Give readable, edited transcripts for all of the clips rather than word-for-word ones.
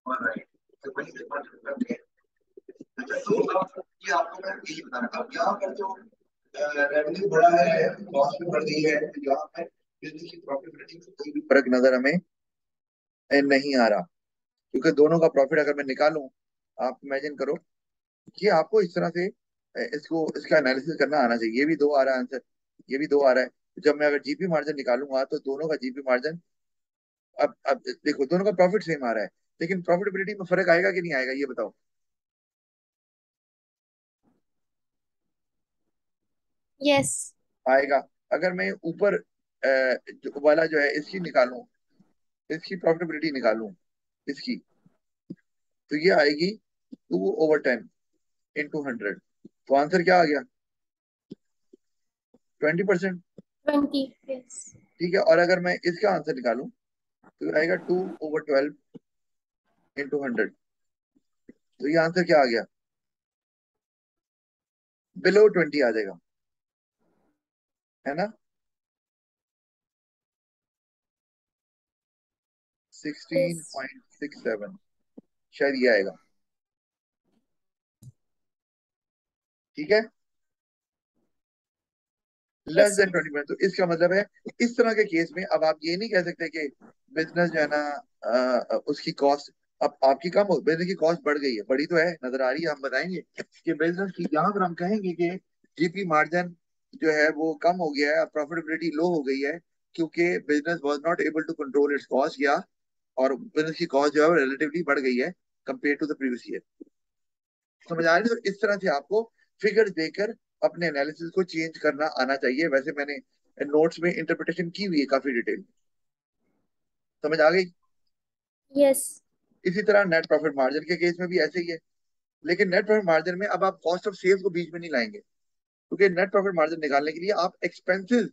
Right. तो वही से बात करते हैं। अच्छा, तो अब ये आपको मैं यही बताना था, यहाँ पर जो रेवेन्यू बढ़ा है, कॉस्ट भी बढ़ गई है, तो यहाँ पर बिजनेस की प्रॉफिटेबिलिटी में कोई भी फर्क नजर हमें नहीं आ रहा। क्योंकि दोनों का प्रॉफिट अगर मैं निकालूं, आप इमेजिन करो कि आपको इस तरह से इसको इसका एनालिसिस करना आना चाहिए। ये भी दो आ रहा है आंसर, ये भी दो आ रहा है। जब मैं अगर जीपी मार्जिन निकालूंगा तो दोनों का जीपी मार्जिन, अब देखो दोनों का प्रॉफिट सेम आ रहा है, लेकिन प्रॉफिटेबिलिटी में फर्क आएगा कि नहीं आएगा, ये बताओ। यस। आएगा। अगर मैं ऊपर वाला जो है इसकी निकालूं, इसकी प्रॉफिटेबिलिटी निकालूं इसकी, तो ये आएगी 2/10 × 100। तो आंसर क्या आ गया? 20%। 20। यस। ठीक है, और अगर मैं इसका आंसर निकालूं तो आएगा 2/12 × 100। तो ये आंसर क्या आ गया? बिलो 20 आ जाएगा, है ना? यस। 16.67 शायद ये आएगा। ठीक है, लेस यस। देन 20%। तो इसका मतलब है इस तरह के केस में अब आप ये नहीं कह सकते कि बिजनेस जो है ना, उसकी कॉस्ट अब आपकी कम हो, बिजनेस की कॉस्ट बढ़ गई है, बढ़ी तो है, नजर आ रही है। हम बताएंगे कि बिजनेस की, यहाँ पर हम कहेंगे कि जीपी मार्जिन जो है वो कम हो गया है, प्रॉफिटेबिलिटी लो हो गई है, क्योंकि business was not able to control its cost, या और बिजनेस की कॉस्ट जो है रिलेटिवली बढ़ गई है compare to the previous year. समझ आ रही है? तो इस तरह से आपको फिगर्स देकर अपने एनालिसिस को चेंज करना आना चाहिए। वैसे मैंने नोट्स में इंटरप्रिटेशन की हुई है काफी डिटेल। समझ आ गई? यस। इसी तरह नेट प्रॉफिट मार्जिन के केस में भी ऐसे ही है। लेकिन नेट प्रॉफिट मार्जिन में अब आप कॉस्ट ऑफ सेल्स को बीच में नहीं लाएंगे, क्योंकि नेट प्रॉफिट मार्जिन निकालने के लिए आप एक्सपेंसेस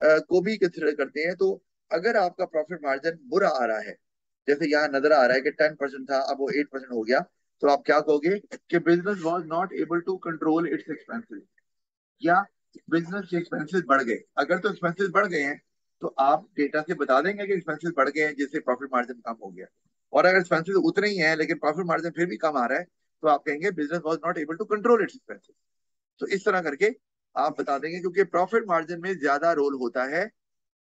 को भी कंसिडर करते हैं। तो अगर आपका प्रॉफिट मार्जिन बुरा आ रहा है, जैसे यहाँ नजर आ रहा है कि 10% था, अब वो 8% हो गया, तो आप क्या कहोगे कि business was not able to control its expenses, या बिजनेस के एक्सपेंसेस बढ़ गए। अगर तो एक्सपेंसेस बढ़ गए हैं तो आप डेटा से बता देंगे कि एक्सपेंसेस बढ़ गए हैं, जिससे प्रॉफिट मार्जिन कम हो गया। और अगर एक्सपेंसेस उतने ही हैं लेकिन प्रॉफिट मार्जिन फिर भी कम आ रहा है, तो आप कहेंगे business was not able to control its expenses. तो इस तरह करके आप बता देंगे, क्योंकि प्रॉफिट मार्जिन में ज्यादा रोल होता है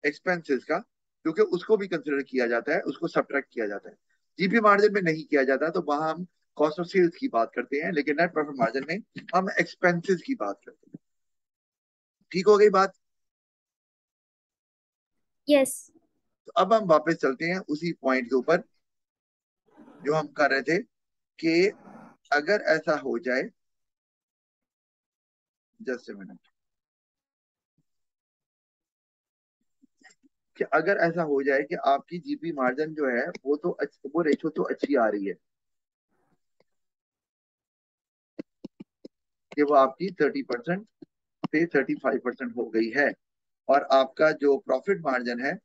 एक्सपेंसेस का, क्योंकि उसको भी कंसिडर किया जाता है, उसको सब्ट्रैक्ट किया जाता है। जीपी मार्जिन में नहीं किया जाता, तो वहां हम कॉस्ट ऑफ सेल्स की बात करते हैं, लेकिन नेट प्रॉफिट मार्जिन में हम एक्सपेंसेस की बात करते हैं। ठीक हो गई बात? यस। तो अब हम वापस चलते हैं उसी पॉइंट के ऊपर जो हम कर रहे थे, कि अगर ऐसा हो जाए, जस्ट ए मिनट, कि अगर ऐसा हो जाए कि आपकी जीपी मार्जिन जो है वो तो वो रेशो तो अच्छी आ रही है, कि वो आपकी 30% से 35% हो गई है, और आपका जो प्रॉफिट मार्जिन है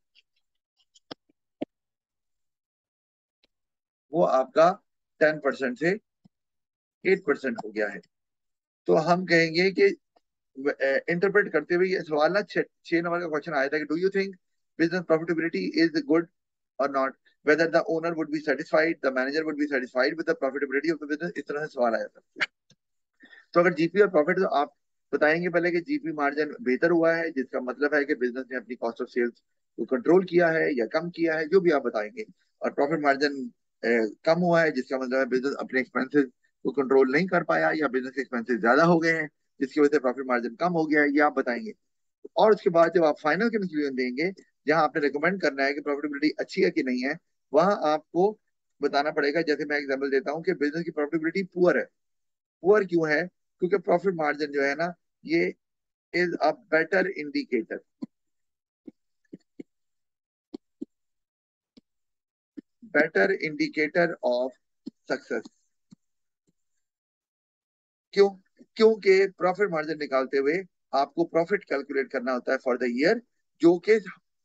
वो आपका 10% से 8% हो गया है। तो हम कहेंगे कि इंटरप्रेट करते हुए ये सवाल ना 6 नंबर का क्वेश्चन आया था कि do you think business profitability is good और not, whether the owner would be satisfied, the manager would be satisfied with the profitability of the business. इस तरह से सवाल आया था। तो अगर जीपी और प्रॉफिट, तो आप बताएंगे पहले कि जीपी मार्जिन बेहतर हुआ है, जिसका मतलब है कि बिजनेस ने अपनी कॉस्ट ऑफ सेल्स को कंट्रोल किया है या कम किया है, जो भी आप बताएंगे। और प्रॉफिट मार्जिन कम हुआ है, जिसका मतलब है बिजनेस अपने एक्सपेंसेस को कंट्रोल नहीं कर पाया, या बिजनेस के एक्सपेंसेस ज्यादा हो गए हैं जिसकी वजह से प्रॉफिट मार्जिन कम हो गया है, ये आप बताएंगे। और उसके बाद जब आप फाइनल कंक्लूजन देंगे, जहां आपने रिकमेंड करना है कि प्रॉफिटेबिलिटी अच्छी है कि नहीं है, वहां आपको बताना पड़ेगा। जैसे मैं एग्जांपल देता हूँ कि बिजनेस की प्रॉफिटेबिलिटी पुअर है। पुअर क्यों है? क्योंकि प्रॉफिट मार्जिन जो है ना, ये is a better indicator, better indicator of success. क्यों? क्योंकि प्रॉफिट मार्जिन निकालते हुए आपको प्रॉफिट कैलकुलेट करना होता है फॉर द ईयर, जो कि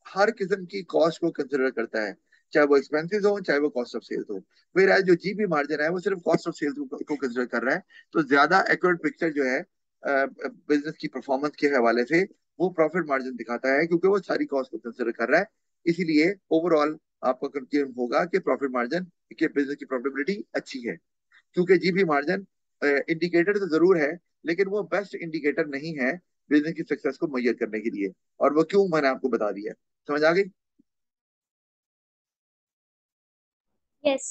हर किस्म की कॉस्ट को कंसिडर करता है, चाहे वो एक्सपेंसेस हो चाहे वो कॉस्ट ऑफ सेल्स हो। फिर जो जीपी मार्जिन है वो सिर्फ कॉस्ट ऑफ सेल्स को कंसिडर कर रहा है। तो ज्यादा एक्यूरेट पिक्चर जो है बिजनेस की परफॉर्मेंस के हवाले से, वो प्रॉफिट मार्जिन दिखाता है, क्योंकि वो सारी कॉस्ट को कंसिडर कर रहा है। इसीलिए ओवरऑल आपका कंक्लूजन होगा कि प्रॉफिट मार्जिन के बिजनेस की प्रॉफिटेबिलिटी अच्छी है, क्योंकि जीपी मार्जिन इंडिकेटर तो जरूर है, लेकिन वो बेस्ट इंडिकेटर नहीं है बिजनेस की सक्सेस को मेजर करने के लिए। और वो क्यों मैंने आपको बता दिया। समझ आ गई? Yes.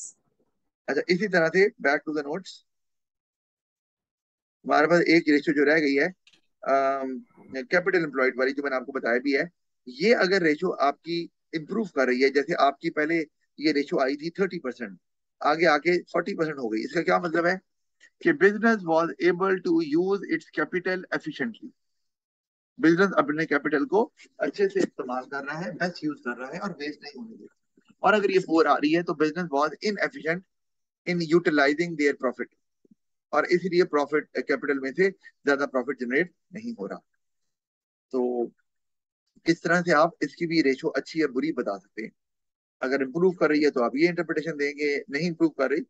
अच्छा, इसी तरह से बैक टू द नोट्स, हमारे पास एक रेशियो जो रह गई है कैपिटल एम्प्लॉयड वाली, जो मैंने आपको बताया भी है। ये अगर रेशियो आपकी इंप्रूव कर रही है, जैसे आपकी पहले ये रेशियो आई थी 30%, आगे आके 40% हो गई, इसका क्या मतलब है कि business was able to use its capital efficiently. Business अपने कैपिटल को अच्छे से इस्तेमाल कर रहा है, बेस्ट यूज कर रहा है और वेस्ट नहीं होने दे रहा। और अगर ये पोर आ रही है तो business was inefficient in utilizing their profit, और इसीलिए प्रॉफिट कैपिटल में से ज्यादा प्रॉफिट जनरेट नहीं हो रहा। तो किस तरह से आप इसकी भी रेशो अच्छी या बुरी बता सकते हैं। अगर इंप्रूव कर रही है तो आप ये इंटरप्रिटेशन देंगे, नहीं इंप्रूव कर रही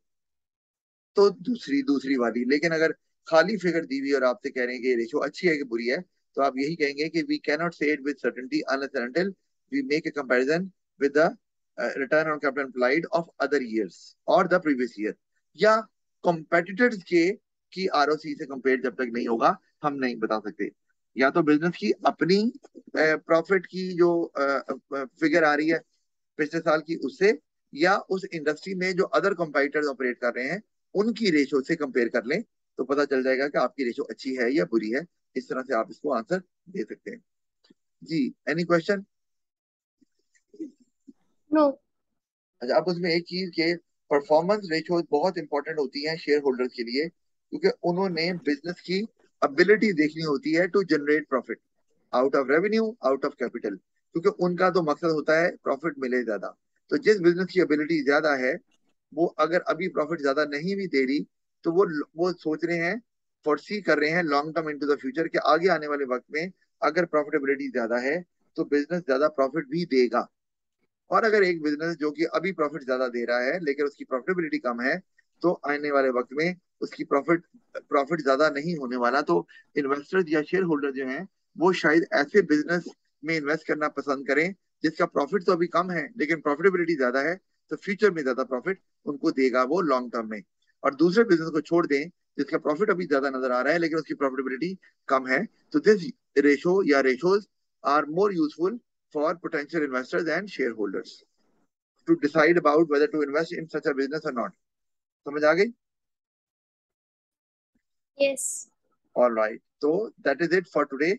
तो दूसरी दूसरी वाली। लेकिन अगर खाली फिगर दी हुई और आपसे कह रहे हैं कि रेशो अच्छी है कि बुरी है, तो आप यही कहेंगे कि we cannot say it with certainty unless and until we make a comparison with the return on capital employed of other years और द प्रीवियस ईयर, या कॉम्पिटिटर्स के की आरओसी से कंपेयर जब तक नहीं होगा हम नहीं बता सकते। या तो बिजनेस की अपनी प्रॉफिट की जो फिगर आ रही है पिछले साल की, उससे, या उस इंडस्ट्री में जो अदर कंपाइटर्स ऑपरेट कर रहे हैं उनकी रेशो से कंपेयर कर लें, तो पता चल जाएगा कि आपकी रेशो अच्छी है या बुरी है। इस तरह से आप इसको आंसर दे सकते हैं। जी, एनी क्वेश्चन? No. अच्छा, अब उसमें एक चीज के परफॉर्मेंस रेशो बहुत इंपॉर्टेंट होती है शेयर होल्डर्स के लिए, क्योंकि उन्होंने बिजनेस की एबिलिटी देखनी होती है to generate profit out of revenue, out of capital, क्योंकि उनका तो मकसद होता है प्रॉफिट मिले ज्यादा। तो जिस बिजनेस की एबिलिटी ज्यादा है, वो अगर अभी प्रॉफिट ज्यादा नहीं भी दे रही, तो वो सोच रहे हैं, फोरसी कर रहे हैं long term into the future के आगे आने वाले वक्त में अगर प्रॉफिटेबिलिटी ज्यादा है तो बिजनेस ज्यादा प्रॉफिट भी देगा। और अगर एक बिजनेस जो कि अभी प्रॉफिट ज्यादा दे रहा है लेकिन उसकी प्रॉफिटेबिलिटी कम है, तो आने वाले वक्त में उसकी प्रॉफिट ज्यादा नहीं होने वाला। तो इन्वेस्टर्स या शेयर होल्डर जो हैं, वो शायद ऐसे बिजनेस में इन्वेस्ट करना पसंद करें जिसका प्रॉफिट तो अभी कम है लेकिन प्रॉफिटेबिलिटी ज्यादा है, तो फ्यूचर में ज्यादा प्रॉफिट उनको देगा वो लॉन्ग टर्म में। और दूसरे बिजनेस को छोड़ दें जिसका प्रॉफिट अभी ज्यादा नजर आ रहा है लेकिन उसकी प्रॉफिटेबिलिटी कम है। तो दिस रेशो या ratios are more useful for potential investors and shareholders to decide about whether to invest in such a business or not. समझ आ गई? Yes. All right. So that is it for today.